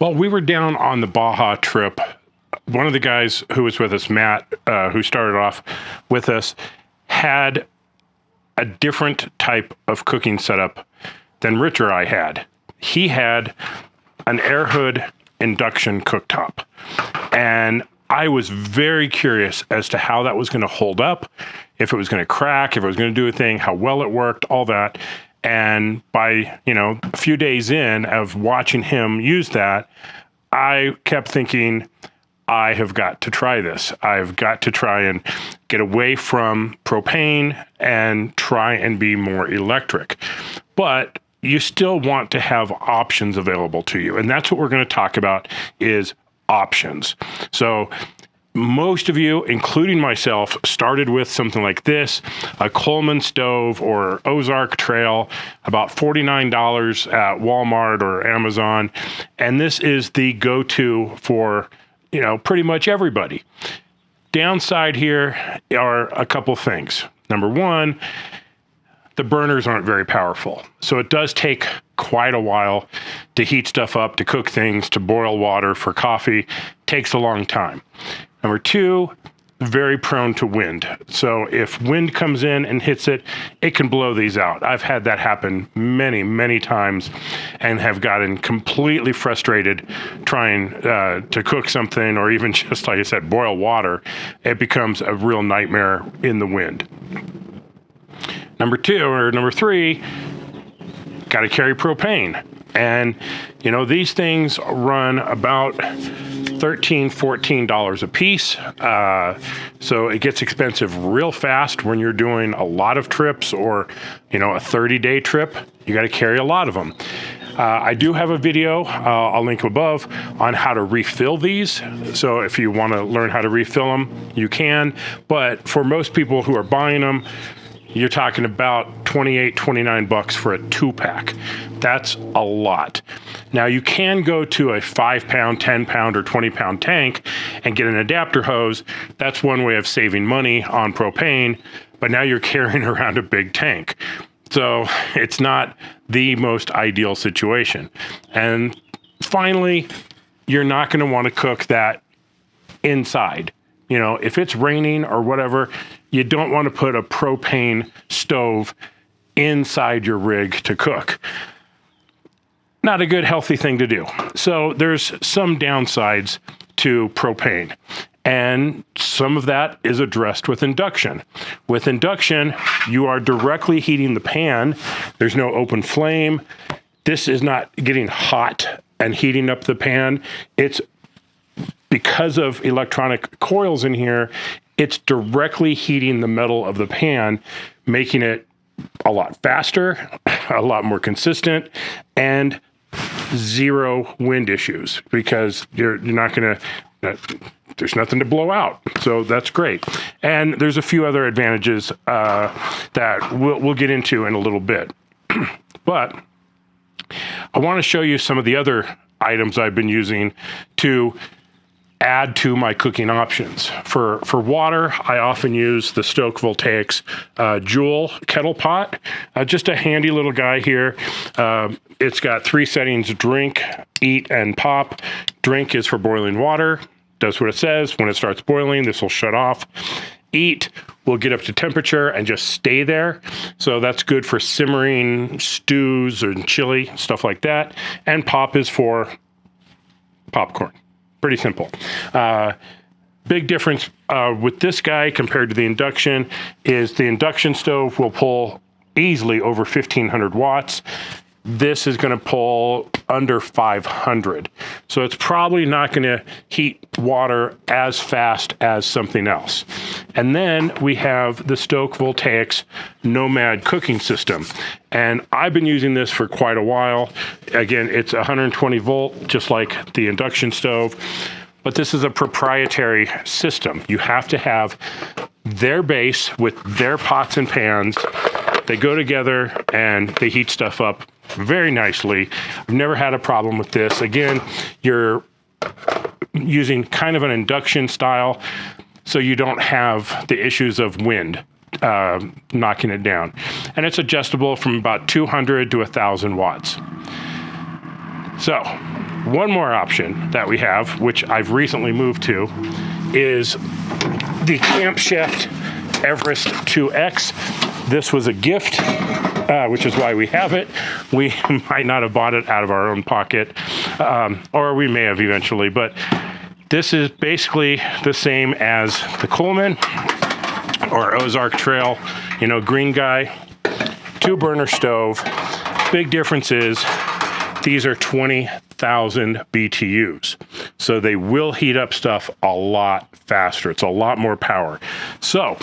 Well, we were down on the Baja trip. One of the guys who was with us, Matt, who started off with us, had a different type of cooking setup than Rich or I had. He had an Airhood Induction cooktop. And I was very curious as to how that was going to hold up, if it was going to crack, if it was going to do a thing, how well it worked, all that. And by, a few days in of watching him use that, I kept thinking, I have got to try this. I've got to try and get away from propane and try and be more electric. But you still want to have options available to you. And that's what we're going to talk about is options. So most of you, including myself, started with something like this, a Coleman stove or Ozark Trail, about $49 at Walmart or Amazon. And this is the go-to for, pretty much everybody. Downside here are a couple things. Number one, the burners aren't very powerful. So it does take quite a while to heat stuff up, to cook things, to boil water for coffee. Takes a long time. Number two, very prone to wind. So if wind comes in and hits it, it can blow these out. I've had that happen many, many times and have gotten completely frustrated trying to cook something or even just, like I said, boil water. It becomes a real nightmare in the wind. Number three, got to carry propane. And, these things run about $13, $14 a piece. So it gets expensive real fast when you're doing a lot of trips or, a 30-day trip. You got to carry a lot of them. I do have a video, I'll link above, on how to refill these. So if you want to learn how to refill them, you can. But for most people who are buying them, you're talking about $28, $29 for a 2-pack. That's a lot. Now you can go to a 5-pound, 10-pound, or 20-pound tank and get an adapter hose. That's one way of saving money on propane, but now you're carrying around a big tank. So it's not the most ideal situation. And finally, you're not going to want to cook that inside. If it's raining or whatever, you don't want to put a propane stove inside your rig to cook. Not a good, healthy thing to do. So there's some downsides to propane. And some of that is addressed with induction. With induction, you are directly heating the pan. There's no open flame. This is not getting hot and heating up the pan. It's because of electronic coils in here, it's directly heating the metal of the pan, making it a lot faster, a lot more consistent, and zero wind issues because you're not going to, there's nothing to blow out. So that's great. And there's a few other advantages that we'll get into in a little bit. But I want to show you some of the other items I've been using to add to my cooking options. For water, I often use the Stok Voltaics Joule kettle pot. Just a handy little guy here. It's got 3 settings: drink, eat, and pop. Drink is for boiling water. Does what it says. When it starts boiling, this will shut off. Eat will get up to temperature and just stay there. So that's good for simmering stews and chili, stuff like that. And pop is for popcorn. Pretty simple. Big difference with this guy compared to the induction is the induction stove will pull easily over 1,500 watts. This is going to pull under 500. So it's probably not going to heat water as fast as something else. And then we have the Stok Voltaics Nomad cooking system. And I've been using this for quite a while. Again, it's 120 volt, just like the induction stove. But this is a proprietary system. You have to have their base with their pots and pans. They go together and they heat stuff up very nicely. I've never had a problem with this. Again, you're using kind of an induction style, so you don't have the issues of wind knocking it down. And it's adjustable from about 200 to 1,000 watts. So One more option that we have, which I've recently moved to, is the Camp Chef Everest 2X. This was a gift, which is why we have it. We might not have bought it out of our own pocket, or we may have eventually, but this is basically the same as the Coleman or Ozark Trail, you know, green guy, 2-burner stove. Big difference is these are 20,000 BTUs. So they will heat up stuff a lot faster. It's a lot more power. So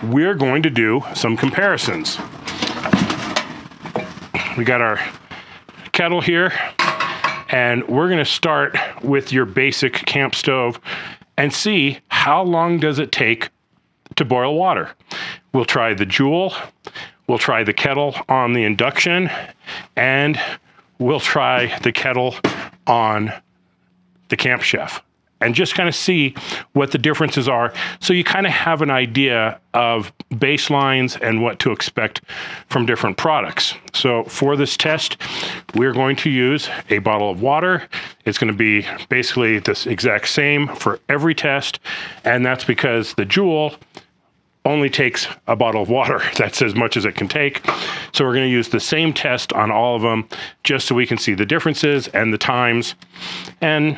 we're going to do some comparisons. We got our kettle here, and we're gonna start with your basic camp stove and see how long does it take to boil water. We'll try the Joule, we'll try the kettle on the Induction, and we'll try the kettle on the Camp Chef, and just kind of see what the differences are, so you kind of have an idea of baselines and what to expect from different products. So for this test, we're going to use a bottle of water. It's going to be basically this exact same for every test, and that's because the Joule only takes a bottle of water. That's as much as it can take. So we're going to use the same test on all of them, just so we can see the differences and the times, and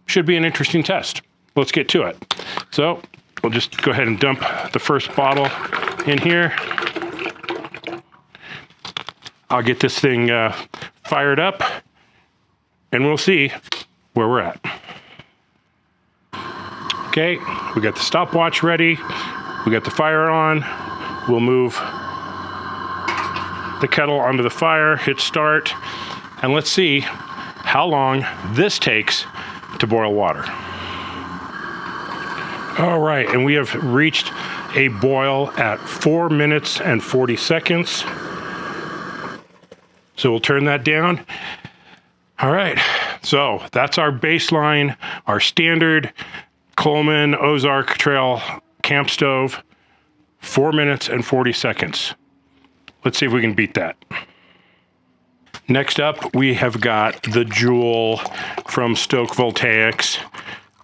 should be an interesting test. Let's get to it. So we'll just go ahead and dump the first bottle in here. I'll get this thing fired up, and we'll see where we're at. Okay, we got the stopwatch ready. We got the fire on. We'll move the kettle onto the fire, hit start, and let's see how long this takes to boil water. All right, and we have reached a boil at 4 minutes and 40 seconds. So we'll turn that down. All right, so that's our baseline, our standard Coleman Ozark Trail camp stove, 4 minutes and 40 seconds. Let's see if we can beat that. Next up, we have got the Joule from Stok Voltaics.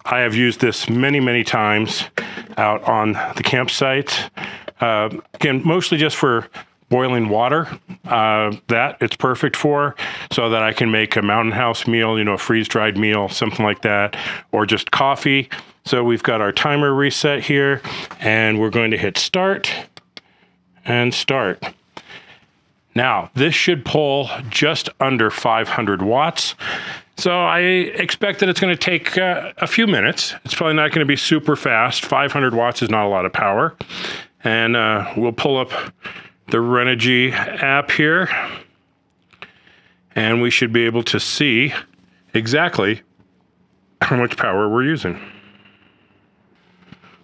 I have used this many, many times out on the campsites. Again, mostly just for boiling water. That it's perfect for, so that I can make a mountain house meal, you know, a freeze-dried meal, something like that, or just coffee. So we've got our timer reset here, and we're going to hit start and start. Now, this should pull just under 500 watts. So I expect that it's going to take a few minutes. It's probably not going to be super fast. 500 watts is not a lot of power. And we'll pull up the Renogy app here, and we should be able to see exactly how much power we're using.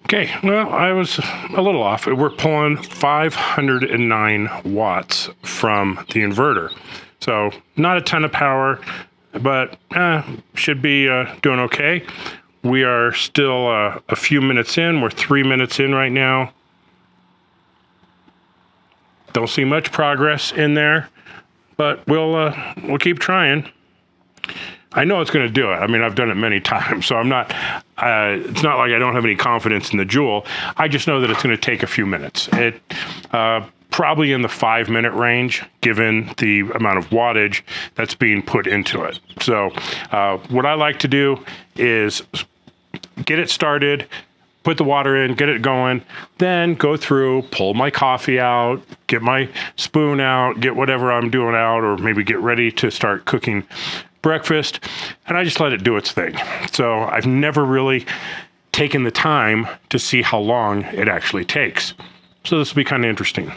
Okay, well, I was a little off. We're pulling 509 watts from the inverter. So not a ton of power, but should be doing okay. We are still a few minutes in. We're 3 minutes in right now. Don't see much progress in there, but we'll keep trying. I know it's going to do it. I mean, I've done it many times, so I'm not, it's not like I don't have any confidence in the Joule. I just know that it's going to take a few minutes. It probably in the 5-minute range, given the amount of wattage that's being put into it. So what I like to do is get it started, put the water in, get it going, then go through, pull my coffee out, get my spoon out, get whatever I'm doing out, or maybe get ready to start cooking breakfast, and I just let it do its thing. So I've never really taken the time to see how long it actually takes. So this will be kind of interesting.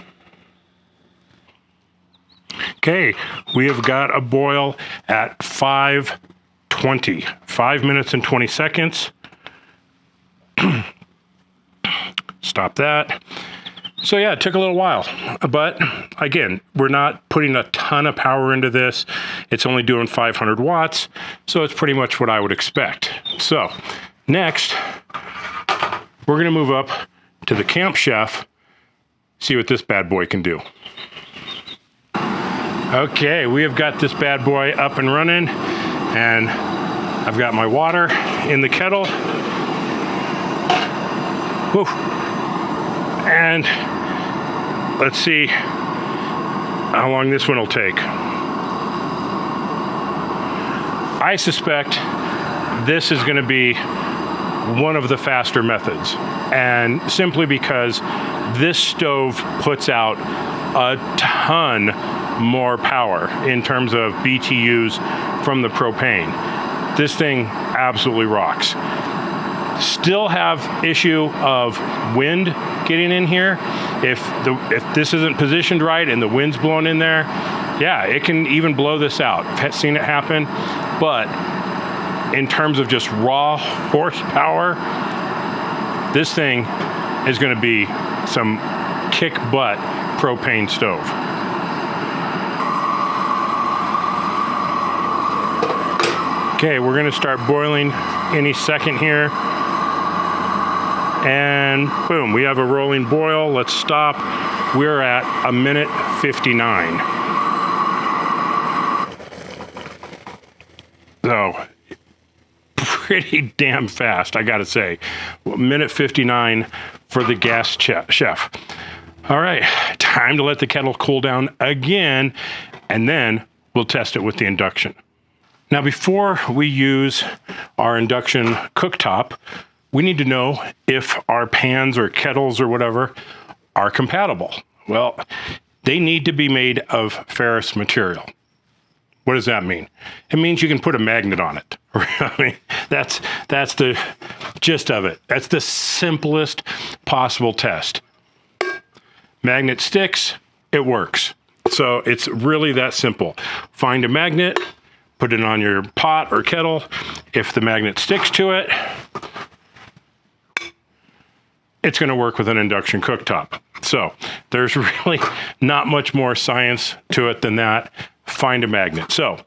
Okay, we have got a boil at 5:20, 5 minutes and 20 seconds. Stop that. So yeah, it took a little while, but again, we're not putting a ton of power into this. It's only doing 500 watts, so it's pretty much what I would expect. So next, we're gonna move up to the Camp Chef, see what this bad boy can do. Okay, we have got this bad boy up and running. And I've got my water in the kettle. Whew. And let's see how long this one will take. I suspect this is going to be one of the faster methods, and simply because this stove puts out a ton more power in terms of BTUs from the propane. This thing absolutely rocks. Still have issue of wind getting in here. If this isn't positioned right and the wind's blowing in there, yeah, it can even blow this out. I've seen it happen. But in terms of just raw horsepower, this thing is going to be some kick butt propane stove. Okay, we're going to start boiling any second here. And boom, we have a rolling boil. Let's stop. We're at 1:59. So, pretty damn fast, I gotta say. 1:59 for the gas chef. All right, time to let the kettle cool down again, and then we'll test it with the induction. Now, before we use our induction cooktop, we need to know if our pans or kettles or whatever are compatible. Well, they need to be made of ferrous material. What does that mean? It means you can put a magnet on it. I mean, that's the gist of it. That's the simplest possible test. Magnet sticks, it works. So it's really that simple. Find a magnet, put it on your pot or kettle. If the magnet sticks to it, it's going to work with an induction cooktop. So there's really not much more science to it than that. Find a magnet. So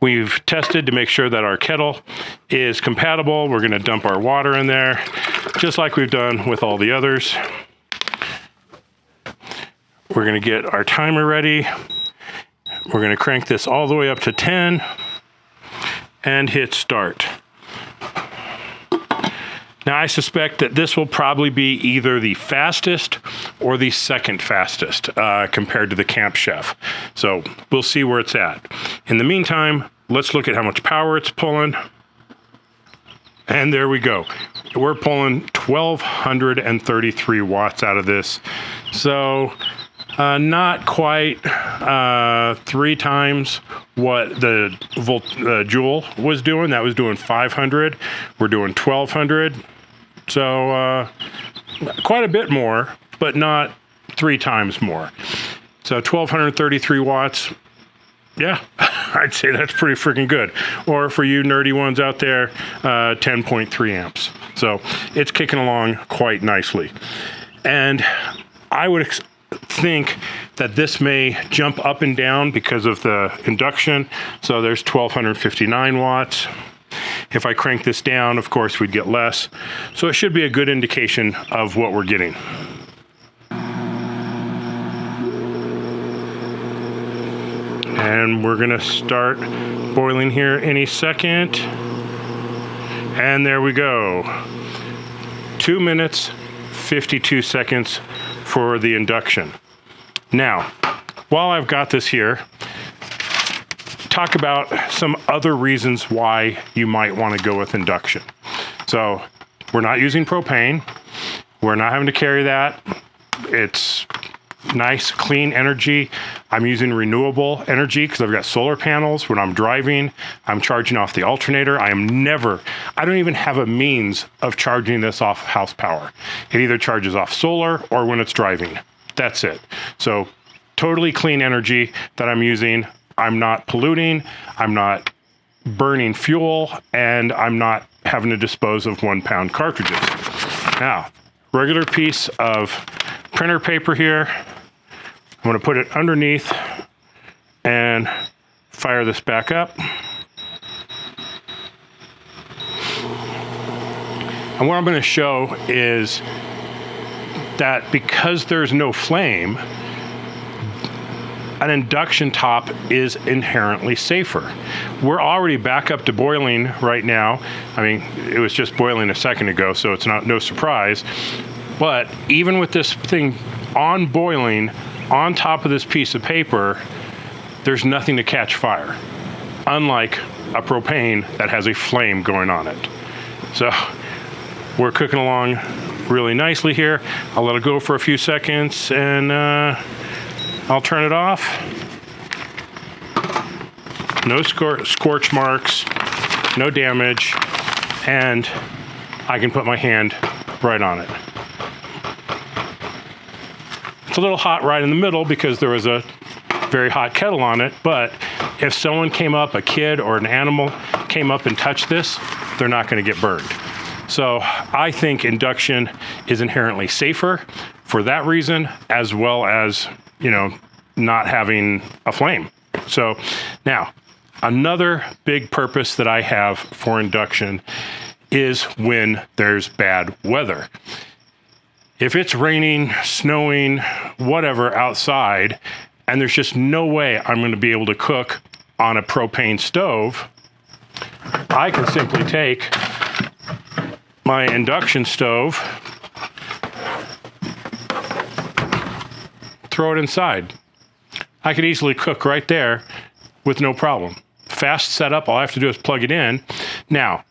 we've tested to make sure that our kettle is compatible. We're going to dump our water in there, just like we've done with all the others. We're going to get our timer ready. We're going to crank this all the way up to 10 and hit start. Now, I suspect that this will probably be either the fastest or the second fastest compared to the Camp Chef. So we'll see where it's at. In the meantime, let's look at how much power it's pulling. And there we go. We're pulling 1,233 watts out of this. So not quite 3 times what the Joule was doing. That was doing 500. We're doing 1,200. So quite a bit more, but not 3 times more. So 1,233 watts. Yeah, I'd say that's pretty freaking good. Or for you nerdy ones out there, 10.3 amps. So it's kicking along quite nicely. And I would think that this may jump up and down because of the induction. So there's 1,259 watts. If I crank this down, of course, we'd get less. So it should be a good indication of what we're getting. And we're gonna start boiling here any second. And there we go. 2 minutes, 52 seconds for the induction. Now, while I've got this here, talk about some other reasons why you might want to go with induction. So we're not using propane. We're not having to carry that. It's nice, clean energy. I'm using renewable energy because I've got solar panels. When I'm driving, I'm charging off the alternator. I don't even have a means of charging this off house power. It either charges off solar or when it's driving. That's it. So totally clean energy that I'm using. I'm not polluting, I'm not burning fuel, and I'm not having to dispose of 1-pound cartridges. Now, regular piece of printer paper here. I'm going to put it underneath and fire this back up. And what I'm going to show is that because there's no flame, an induction top is inherently safer. We're already back up to boiling right now. I mean, it was just boiling a second ago, so it's no surprise. But even with this thing on boiling, on top of this piece of paper, there's nothing to catch fire, unlike a propane that has a flame going on it. So we're cooking along really nicely here. I'll let it go for a few seconds and I'll turn it off. No scorch marks, no damage, and I can put my hand right on it. It's a little hot right in the middle because there was a very hot kettle on it, but if someone came up, a kid or an animal came up and touched this, they're not going to get burned. So I think induction is inherently safer for that reason, as well as, you know, not having a flame. So now, another big purpose that I have for induction is when there's bad weather. If it's raining, snowing, whatever outside, and there's just no way I'm going to be able to cook on a propane stove, I can simply take my induction stove, throw it inside. I could easily cook right there with no problem. Fast setup, all I have to do is plug it in. Now,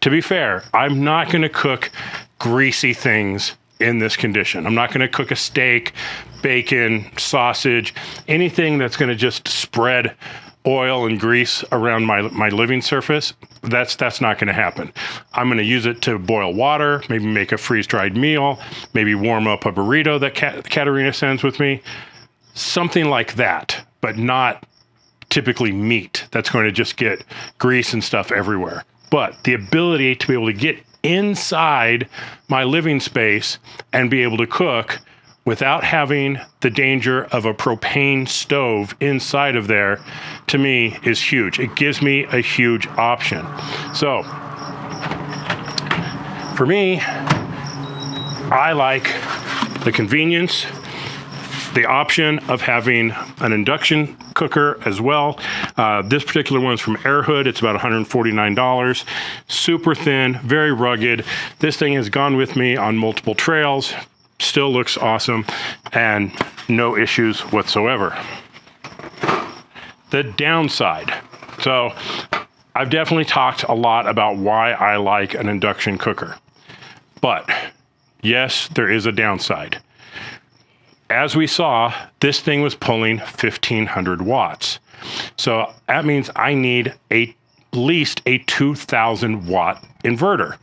to be fair, I'm not going to cook greasy things in this condition. I'm not going to cook a steak, bacon, sausage, anything that's going to just spread oil and grease around my living surface. That's not going to happen. I'm going to use it to boil water, maybe make a freeze-dried meal, maybe warm up a burrito that Katerina sends with me. Something like that, but not typically meat that's going to just get grease and stuff everywhere. But the ability to be able to get inside my living space and be able to cook without having the danger of a propane stove inside of there, to me, is huge. It gives me a huge option. So for me, I like the convenience, the option of having an induction cooker as well. This particular one's from Airhood. It's about $149. Super thin, very rugged. This thing has gone with me on multiple trails. Still looks awesome and no issues whatsoever. The downside. So I've definitely talked a lot about why I like an induction cooker. But yes, there is a downside. As we saw, this thing was pulling 1,500 watts. So that means I need at least a 2,000 watt inverter.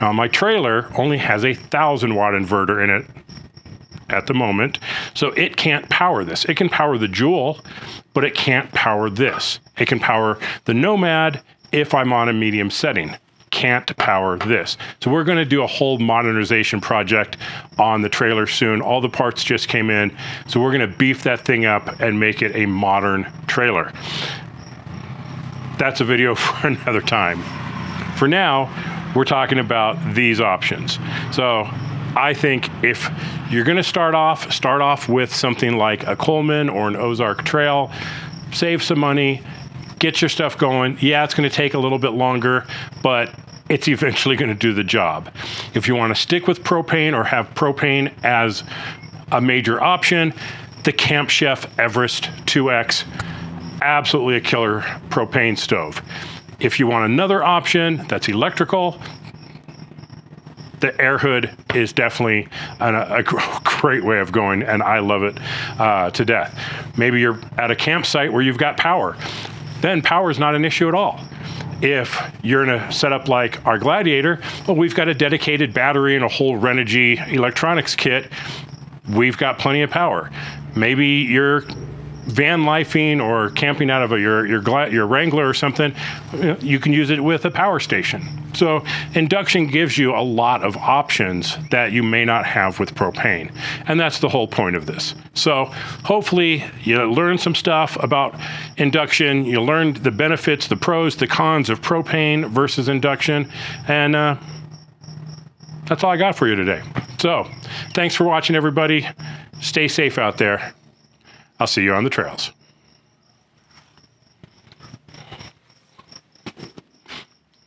Now my trailer only has a 1,000 watt inverter in it at the moment, so it can't power this. It can power the Joule, but it can't power this. It can power the Nomad if I'm on a medium setting. Can't power this. So we're going to do a whole modernization project on the trailer soon. All the parts just came in, so we're going to beef that thing up and make it a modern trailer. That's a video for another time. For now, we're talking about these options. So I think if you're going to start off with something like a Coleman or an Ozark Trail, save some money, get your stuff going. Yeah, it's going to take a little bit longer, but it's eventually going to do the job. If you want to stick with propane or have propane as a major option, the Camp Chef Everest 2X, absolutely a killer propane stove. If you want another option that's electrical, the Airhood is definitely a great way of going, and I love it to death. Maybe you're at a campsite where you've got power. Then power is not an issue at all. If you're in a setup like our Gladiator, well, we've got a dedicated battery and a whole Renogy electronics kit. We've got plenty of power. Maybe you're van lifing or camping out of your Wrangler or something, you can use it with a power station. So induction gives you a lot of options that you may not have with propane. And that's the whole point of this. So hopefully you learned some stuff about induction. You learned the benefits, the pros, the cons of propane versus induction. And that's all I got for you today. So thanks for watching, everybody. Stay safe out there. I'll see you on the trails.